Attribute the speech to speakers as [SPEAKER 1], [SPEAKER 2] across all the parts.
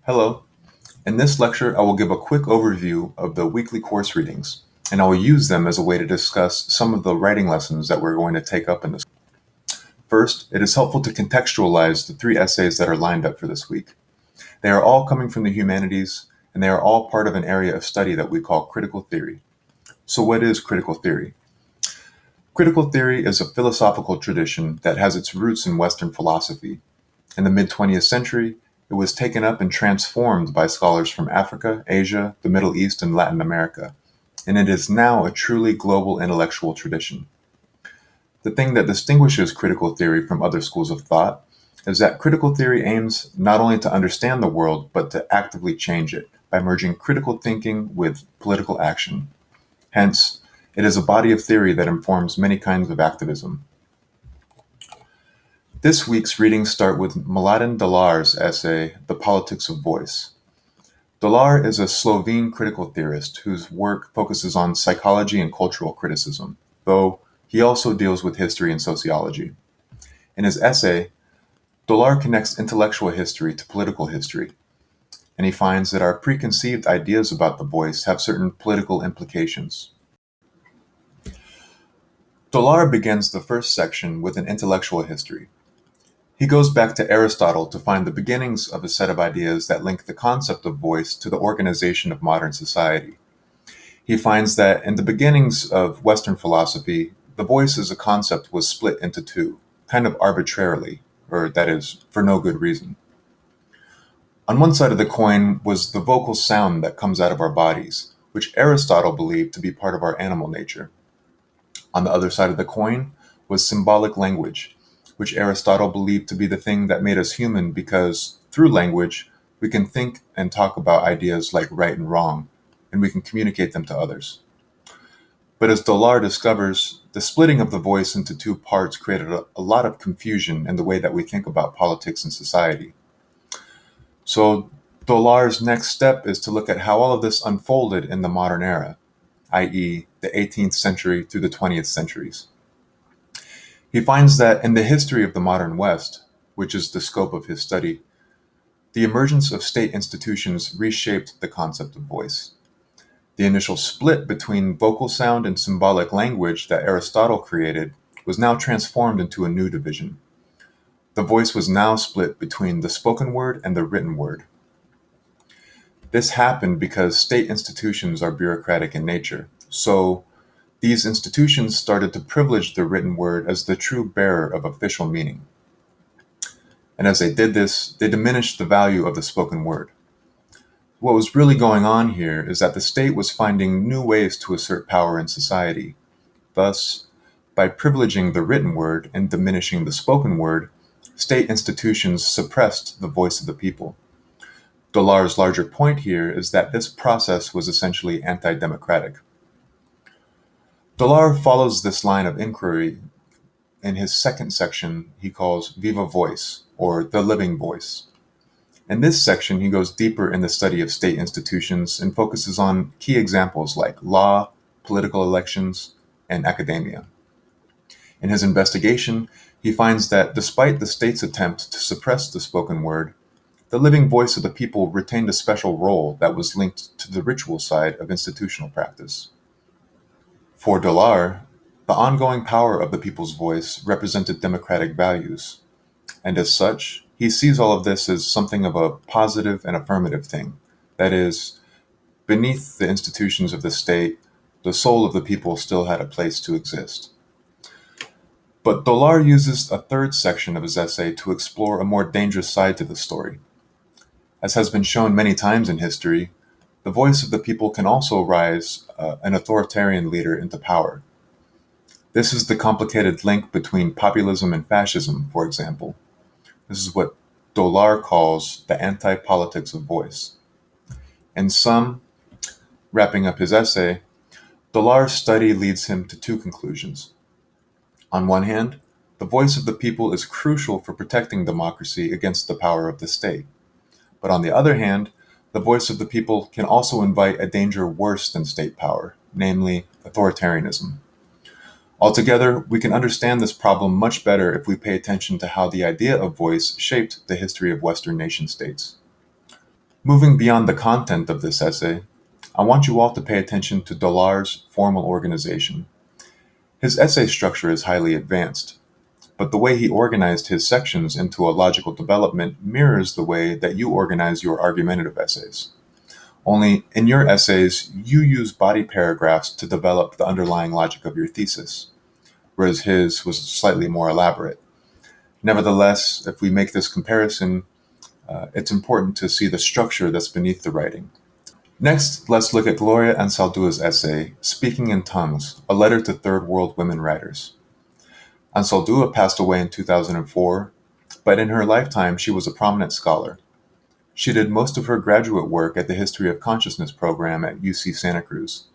[SPEAKER 1] Hello. In this lecture, I will give a quick overview of the weekly course readings, and I will use them as a way to discuss some of the writing lessons that we're going to take up in this. First, it is helpful to contextualize the three essays that are lined up for this week. They are all coming from the humanities, and they are all part of an area of study that we call critical theory. So what is critical theory? Critical theory is a philosophical tradition that has its roots in Western philosophy. In the mid-20th century, it was taken up and transformed by scholars from Africa, Asia, the Middle East, and Latin America, and it is now a truly global intellectual tradition. The thing that distinguishes critical theory from other schools of thought is that critical theory aims not only to understand the world, but to actively change it by merging critical thinking with political action. Hence, it is a body of theory that informs many kinds of activism. This week's readings start with Mladen Dolar's essay, The Politics of Voice. Dolar is a Slovene critical theorist whose work focuses on psychology and cultural criticism, though he also deals with history and sociology. In his essay, Dolar connects intellectual history to political history, and he finds that our preconceived ideas about the voice have certain political implications. Dolar begins the first section with an intellectual history. He goes back to Aristotle to find the beginnings of a set of ideas that link the concept of voice to the organization of modern society. He finds that in the beginnings of Western philosophy, the voice as a concept was split into two, kind of arbitrarily, or that is, for no good reason. On one side of the coin was the vocal sound that comes out of our bodies, which Aristotle believed to be part of our animal nature. On the other side of the coin was symbolic language, which Aristotle believed to be the thing that made us human because, through language, we can think and talk about ideas like right and wrong, and we can communicate them to others. But as Dolar discovers, the splitting of the voice into two parts created a lot of confusion in the way that we think about politics and society. So Dolar's next step is to look at how all of this unfolded in the modern era, i.e., the 18th century through the 20th centuries. He finds that in the history of the modern West, which is the scope of his study, the emergence of state institutions reshaped the concept of voice. The initial split between vocal sound and symbolic language that Aristotle created was now transformed into a new division. The voice was now split between the spoken word and the written word. This happened because state institutions are bureaucratic in nature, so these institutions started to privilege the written word as the true bearer of official meaning. And as they did this, they diminished the value of the spoken word. What was really going on here is that the state was finding new ways to assert power in society. Thus, by privileging the written word and diminishing the spoken word, state institutions suppressed the voice of the people. Dolar's larger point here is that this process was essentially anti-democratic. Dolar follows this line of inquiry in his second section he calls Viva Voice, or the living voice. In this section, he goes deeper in the study of state institutions and focuses on key examples like law, political elections, and academia. In his investigation, he finds that despite the state's attempt to suppress the spoken word, the living voice of the people retained a special role that was linked to the ritual side of institutional practice. For Dolar, the ongoing power of the people's voice represented democratic values, and as such, he sees all of this as something of a positive and affirmative thing. That is, beneath the institutions of the state, the soul of the people still had a place to exist. But Dolar uses a third section of his essay to explore a more dangerous side to the story. As has been shown many times in history, the voice of the people can also rise an authoritarian leader into power. This is the complicated link between populism and fascism, for example. This is what Dolar calls the anti-politics of voice. In sum, wrapping up his essay, Dolar's study leads him to two conclusions. On one hand, the voice of the people is crucial for protecting democracy against the power of the state. But on the other hand, the voice of the people can also invite a danger worse than state power, namely authoritarianism. Altogether, we can understand this problem much better if we pay attention to how the idea of voice shaped the history of Western nation-states. Moving beyond the content of this essay, I want you all to pay attention to Dollar's formal organization. His essay structure is highly advanced, but the way he organized his sections into a logical development mirrors the way that you organize your argumentative essays. Only in your essays, you use body paragraphs to develop the underlying logic of your thesis, whereas his was slightly more elaborate. Nevertheless, if we make this comparison, it's important to see the structure that's beneath the writing. Next, let's look at Gloria Anzaldua's essay, Speaking in Tongues, a letter to third world women writers. Anzaldúa passed away in 2004, but in her lifetime she was a prominent scholar. She did most of her graduate work at the History of Consciousness program at UC Santa Cruz.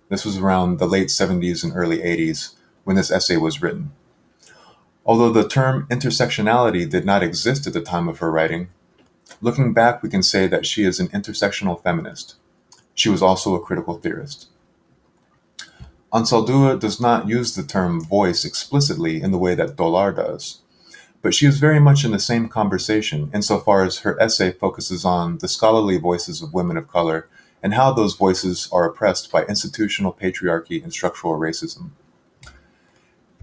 [SPEAKER 1] This was around the late 70s and early 80s when this essay was written. Although the term intersectionality did not exist at the time of her writing, looking back we can say that she is an intersectional feminist. She was also a critical theorist. Anzaldúa does not use the term voice explicitly in the way that Dollar does, but she is very much in the same conversation insofar as her essay focuses on the scholarly voices of women of color and how those voices are oppressed by institutional patriarchy and structural racism.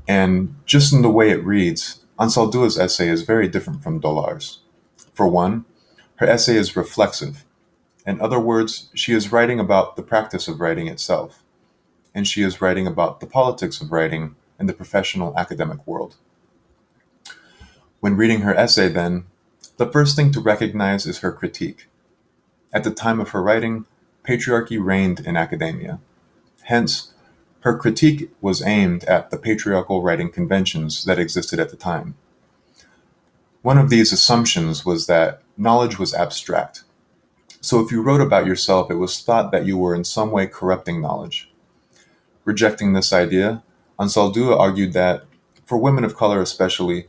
[SPEAKER 1] And just in the way it reads, Anzaldúa's essay is very different from Dollar's. For one, her essay is reflexive. In other words, she is writing about the practice of writing itself, and she is writing about the politics of writing in the professional academic world. When reading her essay, then, the first thing to recognize is her critique. At the time of her writing, patriarchy reigned in academia. Hence, her critique was aimed at the patriarchal writing conventions that existed at the time. One of these assumptions was that knowledge was abstract. So if you wrote about yourself, it was thought that you were in some way corrupting knowledge. Rejecting this idea, Anzaldúa argued that, for women of color especially,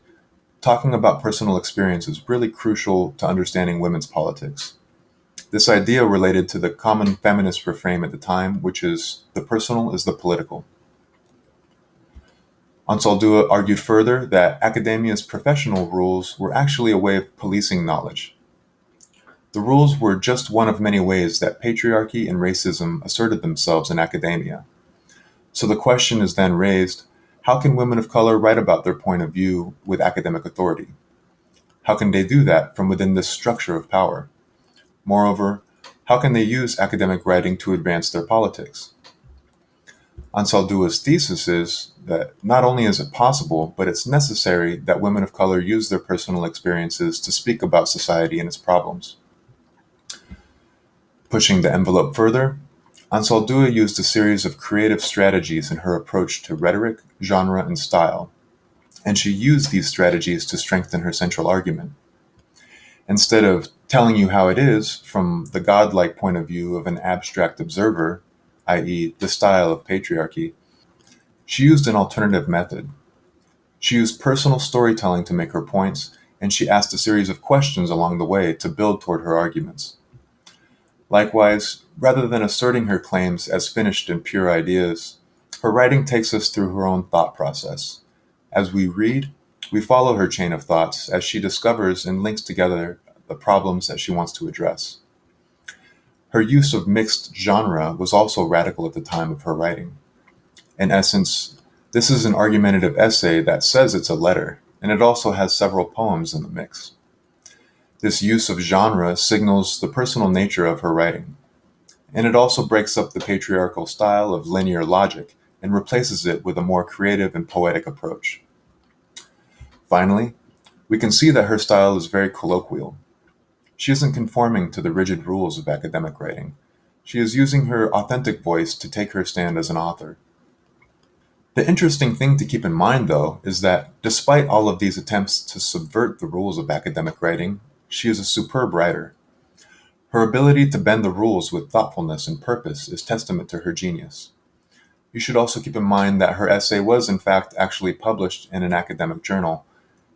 [SPEAKER 1] talking about personal experience is really crucial to understanding women's politics. This idea related to the common feminist refrain at the time, which is, the personal is the political. Anzaldúa argued further that academia's professional rules were actually a way of policing knowledge. The rules were just one of many ways that patriarchy and racism asserted themselves in academia. So the question is then raised, how can women of color write about their point of view with academic authority? How can they do that from within this structure of power? Moreover, how can they use academic writing to advance their politics? Anzaldúa's thesis is that not only is it possible, but it's necessary that women of color use their personal experiences to speak about society and its problems. Pushing the envelope further, Anzaldúa used a series of creative strategies in her approach to rhetoric, genre, and style, and she used these strategies to strengthen her central argument. Instead of telling you how it is from the godlike point of view of an abstract observer, i.e., the style of patriarchy, she used an alternative method. She used personal storytelling to make her points, and she asked a series of questions along the way to build toward her arguments. Likewise, rather than asserting her claims as finished and pure ideas, her writing takes us through her own thought process. As we read, we follow her chain of thoughts as she discovers and links together the problems that she wants to address. Her use of mixed genre was also radical at the time of her writing. In essence, this is an argumentative essay that says it's a letter, and it also has several poems in the mix. This use of genre signals the personal nature of her writing, and it also breaks up the patriarchal style of linear logic and replaces it with a more creative and poetic approach. Finally, we can see that her style is very colloquial. She isn't conforming to the rigid rules of academic writing. She is using her authentic voice to take her stand as an author. The interesting thing to keep in mind, though, is that despite all of these attempts to subvert the rules of academic writing, she is a superb writer. Her ability to bend the rules with thoughtfulness and purpose is testament to her genius. You should also keep in mind that her essay was in fact actually published in an academic journal,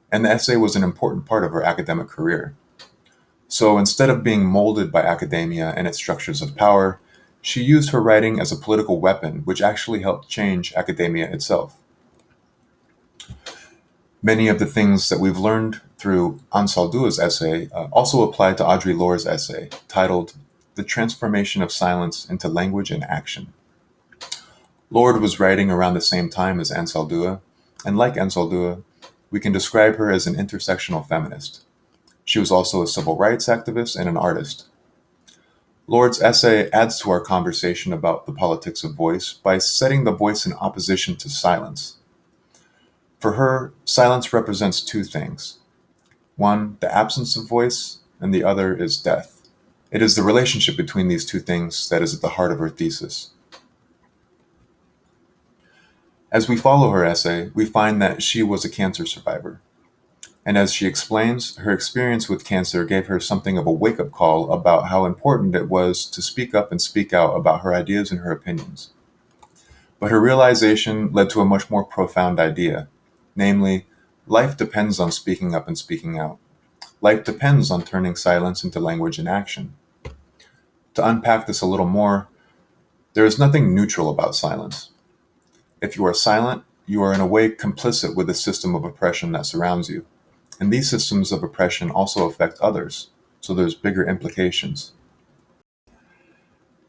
[SPEAKER 1] and the essay was an important part of her academic career. So instead of being molded by academia and its structures of power, she used her writing as a political weapon which actually helped change academia itself. Many of the things that we've learned through Ansaldua's essay also applied to Audre Lorde's essay, titled The Transformation of Silence into Language and Action. Lorde was writing around the same time as Ansaldua, and like Ansaldua, we can describe her as an intersectional feminist. She was also a civil rights activist and an artist. Lorde's essay adds to our conversation about the politics of voice by setting the voice in opposition to silence. For her, silence represents two things. One, the absence of voice, and the other is death. It is the relationship between these two things that is at the heart of her thesis. As we follow her essay, we find that she was a cancer survivor. And as she explains, her experience with cancer gave her something of a wake-up call about how important it was to speak up and speak out about her ideas and her opinions. But her realization led to a much more profound idea, namely, life depends on speaking up and speaking out. Life depends on turning silence into language and action. To unpack this a little more, there is nothing neutral about silence. If you are silent, you are in a way complicit with the system of oppression that surrounds you. And these systems of oppression also affect others, so there's bigger implications.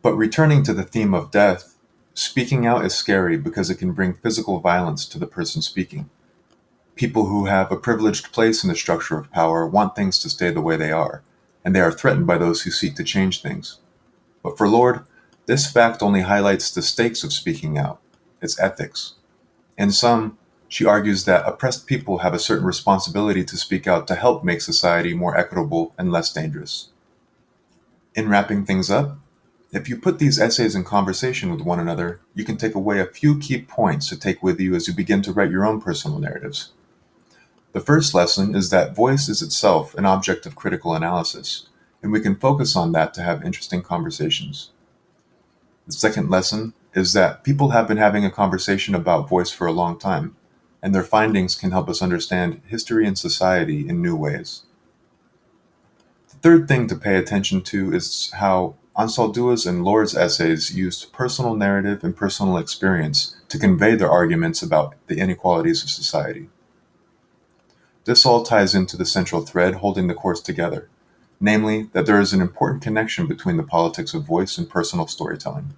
[SPEAKER 1] But returning to the theme of death, speaking out is scary because it can bring physical violence to the person speaking. People who have a privileged place in the structure of power want things to stay the way they are, and they are threatened by those who seek to change things. But for Lorde, this fact only highlights the stakes of speaking out, its ethics. In sum, she argues that oppressed people have a certain responsibility to speak out to help make society more equitable and less dangerous. In wrapping things up, if you put these essays in conversation with one another, you can take away a few key points to take with you as you begin to write your own personal narratives. The first lesson is that voice is itself an object of critical analysis, and we can focus on that to have interesting conversations. The second lesson is that people have been having a conversation about voice for a long time, and their findings can help us understand history and society in new ways. The third thing to pay attention to is how Ansaldua's and Lorde's essays used personal narrative and personal experience to convey their arguments about the inequalities of society. This all ties into the central thread holding the course together, namely that there is an important connection between the politics of voice and personal storytelling.